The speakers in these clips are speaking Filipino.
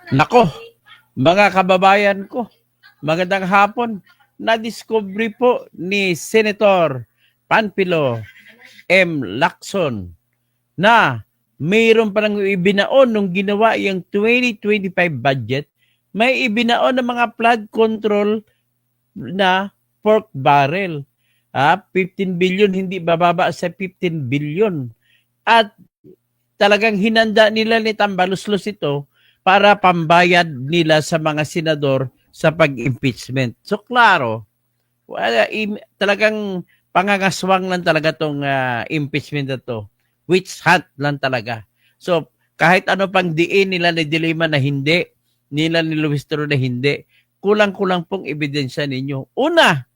Nako, mga kababayan ko, magandang hapon. Na-discovery po ni Senator Panfilo M. Lacson na mayroon palang ibinaon nung ginawa yung 2025 budget, may ibinaon ng mga flood control na pork barrel. 15 billion, hindi bababa sa 15 billion. At talagang hinanda nila ni Tambaluslos ito para pambayad nila sa mga senador sa pag-impeachment. So, klaro, talagang pangangaswang lang talaga itong impeachment na to. Witch hunt lang talaga. So, kahit ano pang diin nila ni Dilima na hindi, nila ni Luis Toro na hindi, kulang-kulang pong ebidensya ninyo. Una,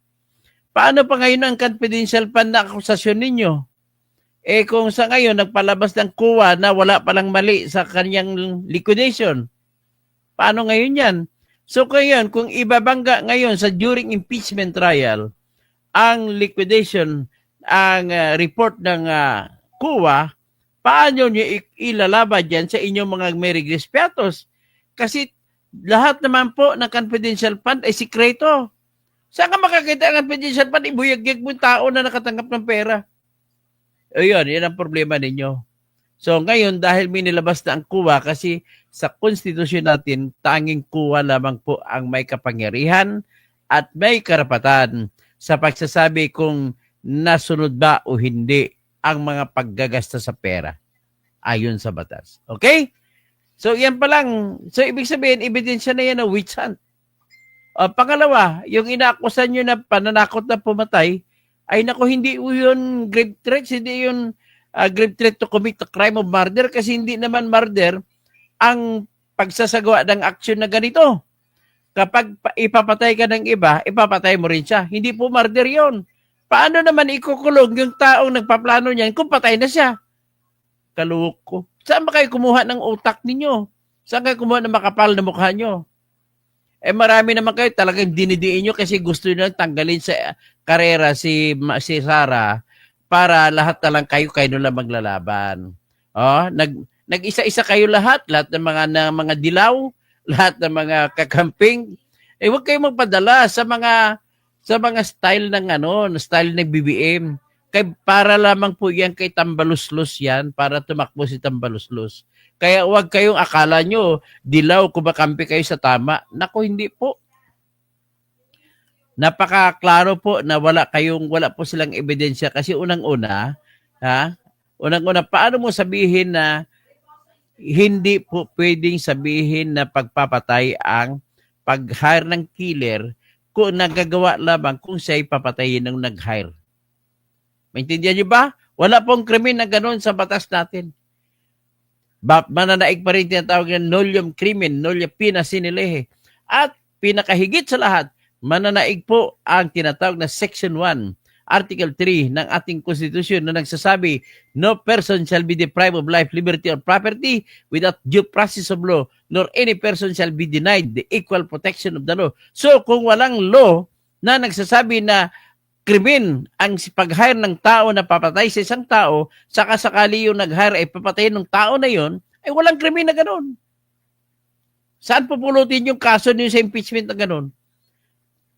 paano pa ngayon ang confidential fund na akusasyon ninyo? Kung sa ngayon nagpalabas ng kuwa na wala palang mali sa kanyang liquidation, paano ngayon yan? So ngayon, kung ibabangga ngayon sa during impeachment trial, ang liquidation, ang report ng kuwa, paano nyo ilalaban dyan sa inyong mga Mary Grace Piatos? Kasi lahat naman po ng confidential fund ay sikreto. Saan ka makakita ang confidential fund? Ibuyag-yag mo yung tao na nakatanggap ng pera. Ayun, yan ang problema ninyo. So ngayon, dahil may nilabas na ang kuwa, kasi sa konstitusyon natin, tanging kuwa lamang po ang may kapangyarihan at may karapatan sa pagsasabi kung nasunod ba o hindi ang mga paggagasta sa pera ayon sa batas. Okay? So yan pa lang. So ibig sabihin, ebidensya na yan na witch hunt. Pangalawa, yung inaakusan nyo na pananakot na pumatay, ay naku, hindi yun grave threats, hindi yun grave threat to commit a crime of murder kasi hindi naman murder ang pagsasagawa ng aksyon na ganito. Kapag ipapatay ka ng iba, ipapatay mo rin siya. Hindi po murder yon. Paano naman ikukulong yung taong nagpaplano niyan kung patay na siya? Kaloko. Saan ba kayo kumuha ng utak ninyo? Saan kayo kumuha ng makapal na mukha nyo? Marami naman kayo talagang dinidiin nyo kasi gusto nyo tanggalin sa karera si Sara para lahat na lang kayo na maglalaban. Nag-isa-isa kayo lahat ng mga dilaw, lahat ng mga kakamping. Huwag kayo magpadala sa mga style ng style ng BBM. Para lamang po yan kay Tambaluslos yan, para tumakbo si Tambaluslos. Kaya huwag kayong akala nyo, dilaw, kumakampi kayo sa tama. Naku, hindi po. Napakaklaro po na wala po silang ebidensya kasi unang-una, paano mo sabihin na hindi po pwedeng sabihin na pagpapatay ang pag-hire ng killer kung nagagawa lamang kung siya'y papatayin ng nag-hire. Maintindihan niyo ba? Wala pong krimen na gano'n sa batas natin. Mananaig pa rin tinatawag na nolium crimen, nolia pina sine lege. At pinakahigit sa lahat, mananaig po ang tinatawag na Section 1, Article 3 ng ating konstitusyon na nagsasabi, no person shall be deprived of life, liberty, or property without due process of law, nor any person shall be denied the equal protection of the law. So kung walang law na nagsasabi na krimen ang pag-hire ng tao na papatay sa isang tao, saka sakali yung nag-hire ay papatayin ng tao na yon, ay walang krimen na gano'n. Saan pupulutin yung kaso niyo sa impeachment na gano'n?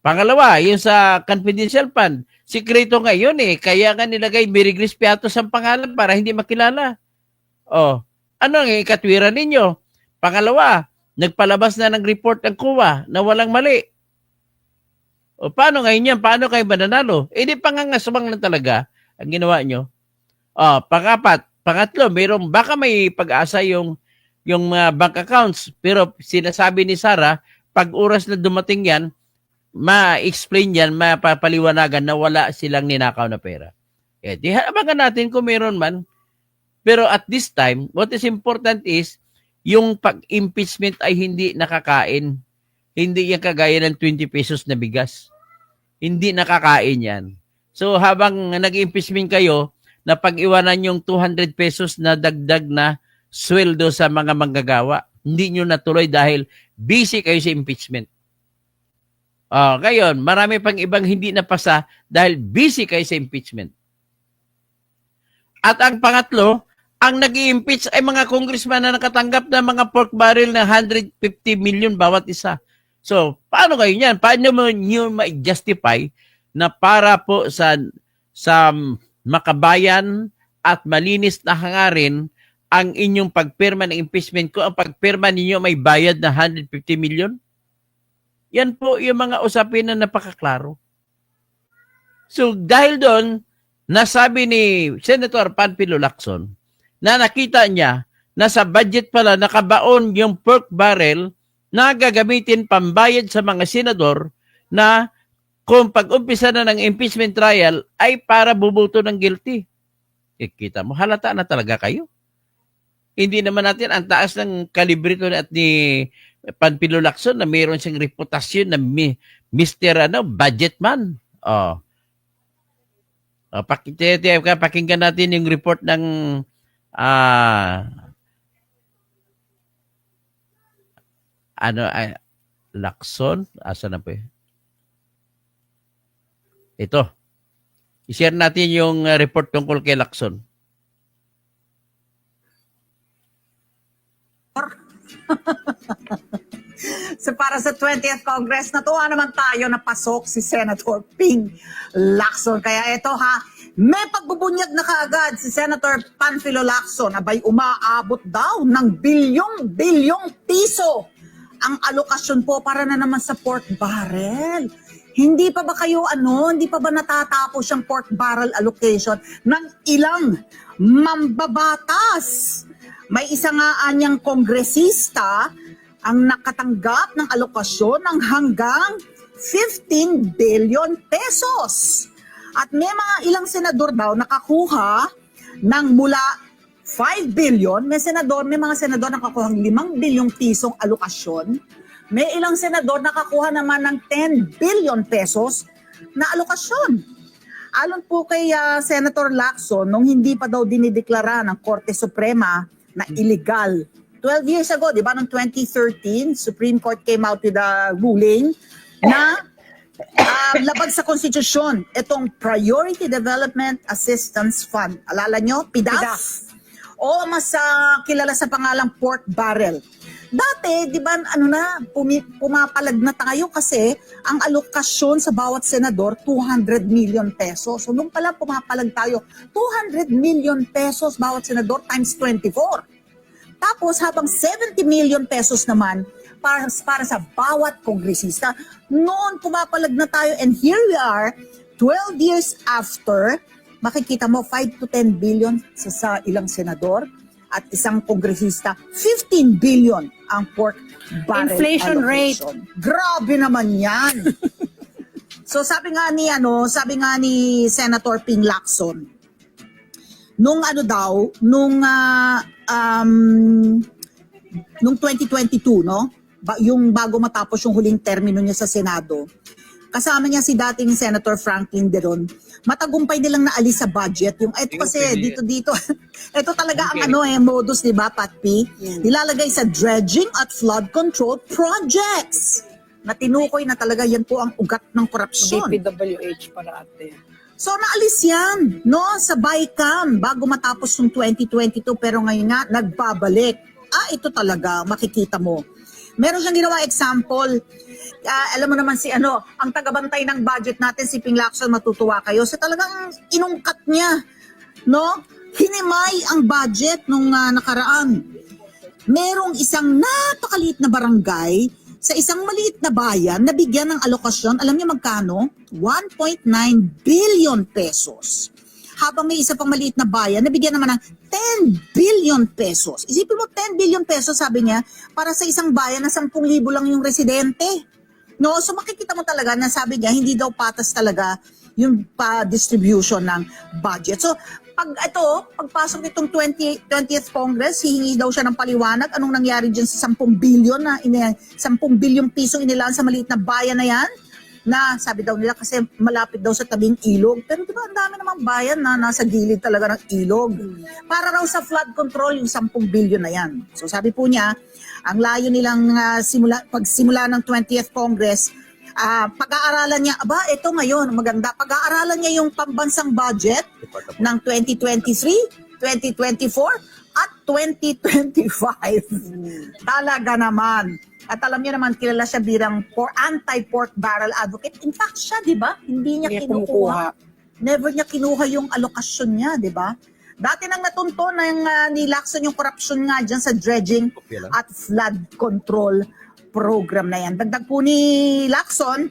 Pangalawa, yung sa confidential fund, sikreto ngayon kaya nga nilagay Mary Grace Piatos ang pangalan para hindi makilala. Ano ang ikatwiran ninyo? Pangalawa, nagpalabas na ng report ng kuwa na walang mali. Paano ngayon yan? Paano kayo mananalo? Di pangangaswang lang talaga ang ginawa nyo. Pangatlo, baka may pag-asa yung bank accounts. Pero sinasabi ni Sara, pag oras na dumating yan, ma-explain yan, mapapaliwanagan na wala silang ninakaw na pera. Di abangan natin kung meron man. Pero at this time, what is important is, yung pag-impeachment ay hindi nakakain. Hindi yan kagaya ng 20 pesos na bigas. Hindi nakakain yan. So habang nag-impeachment kayo, na pag-iwanan yung 200 pesos na dagdag na sweldo sa mga manggagawa, hindi nyo natuloy dahil busy kayo sa impeachment. Ngayon, marami pang ibang hindi napasa dahil busy kayo sa impeachment. At ang pangatlo, ang nag-i-impeach ay mga congressman na nakatanggap ng mga pork barrel na 150 million bawat isa. So, paano kayo yan? Paano mo nyo ma-justify na para po sa makabayan at malinis na hangarin ang inyong pagpirma ng impeachment ko, ang pagpirma ninyo may bayad na 150 million? Yan po yung mga usapin na napakaklaro. So, dahil doon, nasabi ni Senator Panfilo Lacson na nakita niya na sa budget pala nakabaon yung pork barrel na gagamitin pambayad sa mga senador na kung pag-umpisa na ng impeachment trial ay para bubuto ng guilty. Kita mo, halata na talaga kayo. Hindi naman natin ang taas ng kalibrito at ni Panfilo Lacson na mayroon siyang reputasyon na Mr. Budget man. Pakinggan natin yung report ng Lacson. Asa na po eh? Ito. I-share natin yung report tungkol kay Lacson. So para sa 20th Congress, natuwa naman tayo na pasok si Senator Ping Lacson. Kaya ito may pagbubunyag na kaagad si Senator Panfilo Lacson. Abay, umaabot daw ng bilyong piso ang alokasyon po para na naman sa pork barrel. Hindi pa ba kayo hindi pa ba natatapos yung pork barrel allocation ng ilang mambabatas? May isa nga anyang kongresista ang nakatanggap ng alokasyon ng hanggang 15 billion pesos. At may mga ilang senador daw nakakuha ng mula 5 billion, may mga senador nakakuha ng 5 bilyong pisong alokasyon. May ilang senador nakakuha naman ng 10 billion pesos na alokasyon. Ayon po kay Senator Lacson, nung hindi pa daw dinideklara ng Korte Suprema na illegal 12 years ago, di ba, noong 2013, Supreme Court came out with a ruling na labag sa konstitusyon itong Priority Development Assistance Fund. Alala nyo? PDAF. O mas kilala sa pangalang pork barrel. Dati, di ba, pumapalag na tayo kasi ang alokasyon sa bawat senador, 200 million pesos. So, nung pala pumapalag tayo, 200 million pesos bawat senador times 24. Tapos habang 70 million pesos naman para sa bawat kongresista, noon pumapalag na tayo and here we are, 12 years after, makikita mo 5 to 10 billion sa ilang senador at isang kongresista, 15 billion ang pork barrel inflation allocation. Grabe naman yan. So sabi nga ni Senator Ping Lacson, nung nung 2022, no? Yung bago matapos yung huling termino niya sa Senado, kasama niya si dating Senator Franklin De Ron. Matagumpay nilang naalis sa budget. Yung ito kasi dito. Ito talaga ang modus, 'di ba, Pat P? Nilalagay sa dredging at flood control projects. Na tinukoy na talaga yan po ang ugat ng korupsyon. DPWH para ate. So naalis yan, no, sa BICAM bago matapos yung 2022 pero ngayon nga nagbabalik. Ito talaga makikita mo. Meron siyang ginawa example. Alam mo naman ang tagabantay ng budget natin, si Ping Lacson, matutuwa kayo. So talagang inungkat niya, no? Hinimay ang budget nung nakaraan. Merong isang napakaliit na barangay sa isang maliit na bayan na bigyan ng alokasyon, alam niyo magkano? 1.9 billion pesos. Habang may isa pang maliit na bayan, nabigyan naman ng 10 billion pesos. Isipin mo, 10 billion pesos, sabi niya, para sa isang bayan na 10,000 lang yung residente. No? So makikita mo talaga na sabi niya, hindi daw patas talaga yung pa-distribution ng budget. So pagpasok nitong 20th Congress, hihingi daw siya ng paliwanag anong nangyari dyan sa 10 billion na 10 bilyong pisong inilaan sa maliit na bayan na yan. Na sabi daw nila kasi malapit daw sa tabing ilog. Pero diba ang dami namang bayan na nasa gilid talaga ng ilog. Para raw sa flood control yung 10 billion na yan. So sabi po niya, ang layo nilang pagsimula ng 20th Congress, pag-aaralan niya, ito ngayon, maganda, pag-aaralan niya yung pambansang budget ng 2023, 2024 at 2025. Talaga naman. At alam niyo naman, kilala siya bilang anti-pork barrel advocate. In fact, siya, di ba? Hindi niya Hindi kinukuha. Never niya kinuha yung alokasyon niya, di ba? Dati nang natunto ni Lacson yung corruption nga dyan sa dredging at flood control program na yan. Dagdag po ni Lacson,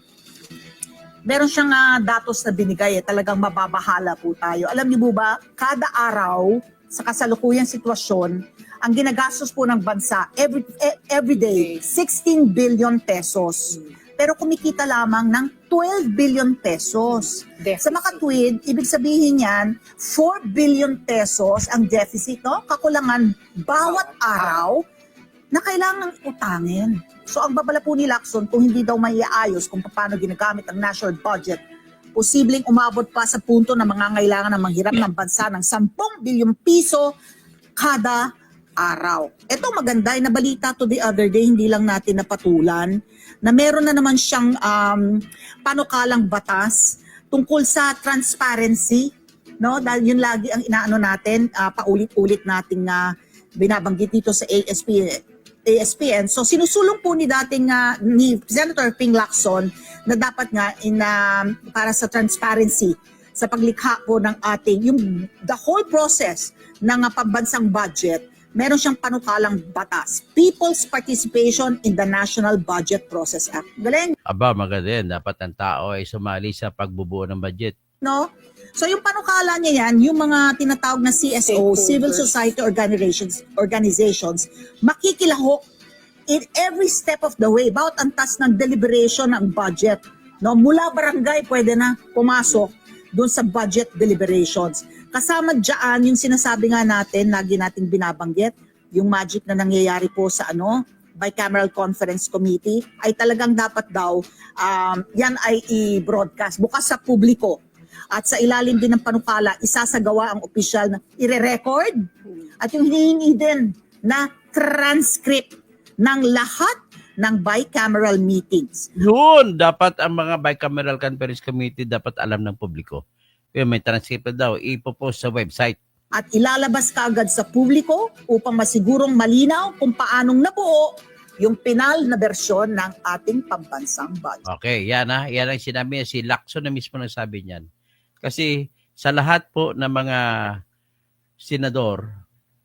meron siyang datos na binigay. Talagang mababahala po tayo. Alam niyo po ba, kada araw sa kasalukuyang sitwasyon, ang ginagastos po ng bansa every day, 16 billion pesos. Pero kumikita lamang ng 12 billion pesos. Sa makatwid, ibig sabihin yan, 4 billion pesos ang deficit, no? Kakulangan bawat araw na kailangang utangin. So ang babala po ni Lacson, kung hindi daw maiaayos kung paano ginagamit ang national budget, posibleng umabot pa sa punto na mangangailangan ng manghiram ng bansa ng 10 bilyong piso kada araw. Ito maganda, na balita to the other day, hindi lang natin napatulan, na meron na naman siyang panukalang batas tungkol sa transparency, no? Dahil yun lagi ang inaano natin, paulit-ulit nating binabanggit dito sa ASPN. So sinusulong po ni ni Senator Ping Lacson na dapat nga para sa transparency sa paglikha po ng ating the whole process ng pambansang budget. Meron siyang panukalang batas, People's Participation in the National Budget Process Act. Galing, Aba, maganda yan. Dapat ang tao ay sumali sa pagbubuo ng budget. no? So yung panukala niya yan, yung mga tinatawag na CSO, Civil Society organizations, makikilahok in every step of the way, bawat antas ng deliberation ng budget. No? Mula barangay, pwede na pumasok doon sa budget deliberations. Kasama dyan, yung sinasabi nga natin, lagi nating binabanggit, yung magic na nangyayari po sa Bicameral Conference Committee, ay talagang dapat daw, yan ay i-broadcast, bukas sa publiko. At sa ilalim din ng panukala, isasagawa ang opisyal na ire-record at yung hinihingi din na transcript ng lahat ng bicameral meetings. Yun, dapat ang mga bicameral conference committee dapat alam ng publiko. Kaya may transcript daw, ipopost sa website. At ilalabas kaagad sa publiko upang masigurong malinaw kung paanong nabuo yung pinal na bersyon ng ating pambansang budget. Okay, yan ang sinabi niya. Si Lacson na mismo nagsabi niyan. Kasi sa lahat po ng mga senador,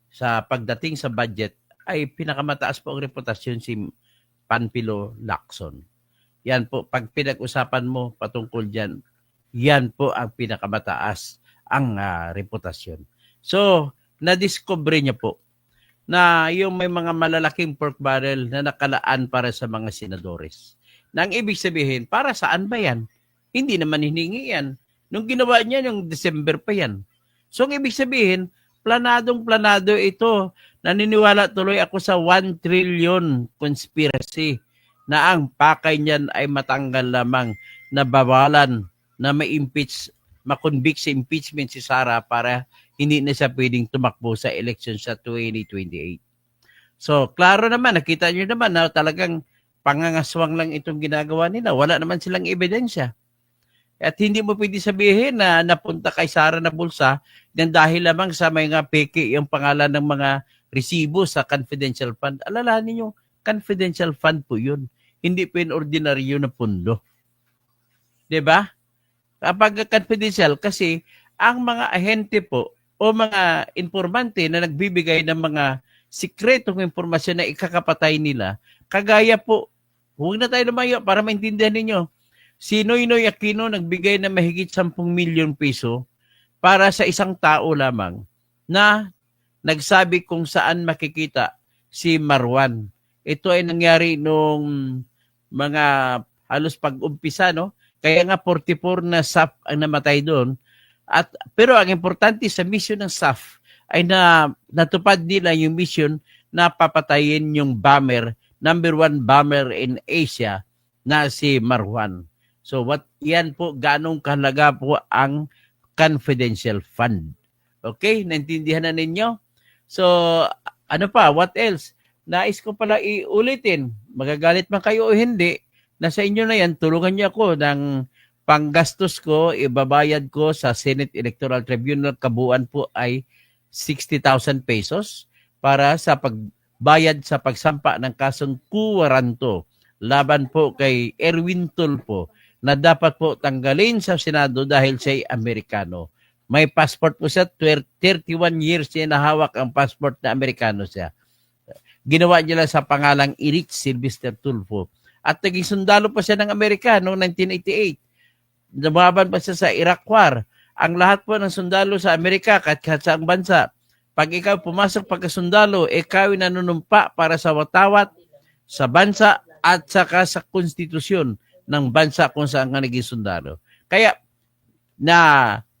sa pagdating sa budget, ay pinakamataas po ang reputasyon si Panfilo Lacson. Yan po, pag pinag-usapan mo patungkol dyan, yan po ang pinakamataas ang reputasyon. So, na-discover niya po na yung may mga malalaking pork barrel na nakalaan para sa mga senadores. Na ang ibig sabihin, para saan ba yan? Hindi naman hiningi yan. Nung ginawa niya, yung December pa yan. So, ang ibig sabihin, planadong-planado ito. Naniniwala tuloy ako sa 1 trillion conspiracy na ang pakay niyan ay matanggal lamang na bawalan na ma-impeach, ma-convict sa impeachment si Sara para hindi na siya pwedeng tumakbo sa election sa 2028. So, klaro naman, nakita niyo naman na talagang pangangaswang lang itong ginagawa nila. Wala naman silang ebidensya. At hindi mo pwede sabihin na napunta kay Sara na bulsa dahil lamang sa mga peke yung pangalan ng mga resibo sa confidential fund. Alalahanin nyo, confidential fund po yun. Hindi po yung ordinaryo na pundo. Diba? Kapag confidential, kasi ang mga ahente po o mga informante na nagbibigay ng mga sikretong impormasyon na ikakapatay nila, kagaya po, huwag na tayo lumayo para maintindihan ninyo, si Noynoy Aquino nagbigay ng mahigit 10 milyon piso para sa isang tao lamang na nagsabi kung saan makikita si Marwan. Ito ay nangyari nung mga halos pag-umpisa, no? Kaya nga 44 na SAF ang namatay doon. Pero ang importante sa mission ng SAF ay natupad nila yung mission na papatayin yung bomber, number 1 bomber in Asia na si Marwan. So yan po, ganong kahalaga po ang confidential fund. Okay, naintindihan na ninyo? So, ano pa, what else? Nais ko pala iulitin, magagalit man kayo o hindi, nasa inyo na yan, tulungan niyo ako ng panggastos ko, ibabayad ko sa Senate Electoral Tribunal, kabuuan po ay 60,000 pesos para sa pagbayad sa pagsampa ng kasong kuwaranto laban po kay Erwin Tulfo na dapat po tanggalin sa Senado dahil siya'y Amerikano. May passport po siya, 31 years niya nahawak ang passport na Amerikano siya. Ginawa niya lang sa pangalang Eric Sylvester Tulfo. At naging sundalo pa siya ng Amerika noong 1988. Lumaban pa siya sa Iraq War. Ang lahat po ng sundalo sa Amerika, kahit sa ang bansa, pag ikaw pumasok pagkasundalo, ikaw ay nanunumpa para sa watawat, sa bansa, at saka sa konstitusyon ng bansa kung saan ka naging sundalo. Kaya,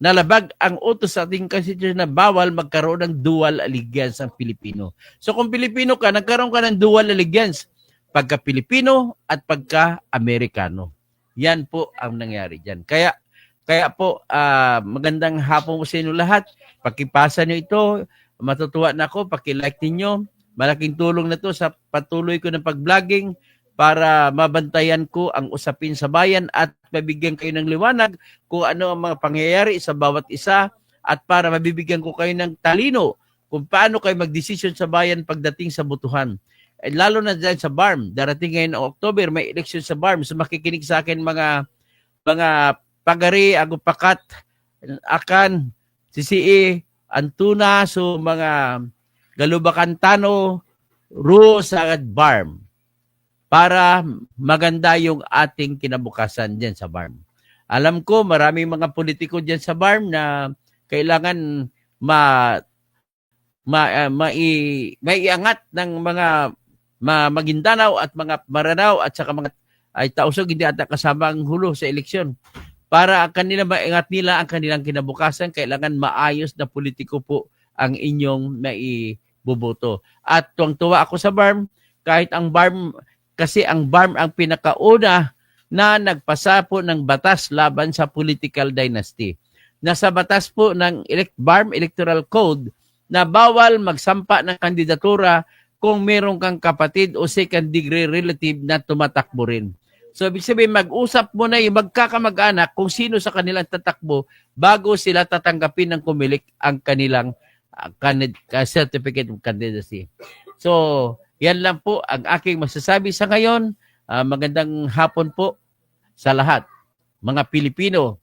nalabag ang utos sa ating konstitusyon na bawal magkaroon ng dual allegiance ang Pilipino. So kung Pilipino ka, nagkaroon ka ng dual allegiance pagka-Pilipino at pagka-Amerikano. Yan po ang nangyari dyan. Kaya po, magandang hapon po sa inyo lahat. Pakipasa nyo ito. Matutuwa na ako. Pakilike ninyo. Malaking tulong na to sa patuloy ko ng pag-vlogging para mabantayan ko ang usapin sa bayan at mabigyan kayo ng liwanag kung ano ang mga pangyayari sa bawat isa at para mabibigyan ko kayo ng talino kung paano kayo magdesisyon sa bayan pagdating sa botohan. Lalo na dyan sa BARM. Darating ngayon ng October, may election sa BARM. So makikinig sa akin mga Pagari, Agupakat, Akan, CCE, Antuna, so mga Galubacantano, Rusa at BARM para maganda yung ating kinabukasan dyan sa BARM. Alam ko maraming mga politiko dyan sa BARM na kailangan maiangat ng mga Maguindanao at mga Maranao at saka mga ay Tausog, hindi ata kasama ang hulo sa eleksyon. Para kanila maingat nila ang kanilang kinabukasan, kailangan maayos na politiko po ang inyong naiboboto. At tuwang-tuwa ako sa BARM, kahit ang BARM, kasi ang BARM ang pinakauna na nagpasa po ng batas laban sa political dynasty. Nasa batas po ng BARM Electoral Code na bawal magsampa ng kandidatura kung meron kang kapatid o second degree relative na tumatakbo rin. So, ibig sabihin, mag-usap mo na yung magkakamag-anak kung sino sa kanilang tatakbo bago sila tatanggapin ng kumilik ang kanilang certificate of candidacy. So, yan lang po ang aking masasabi sa ngayon. Magandang hapon po sa lahat, mga Pilipino.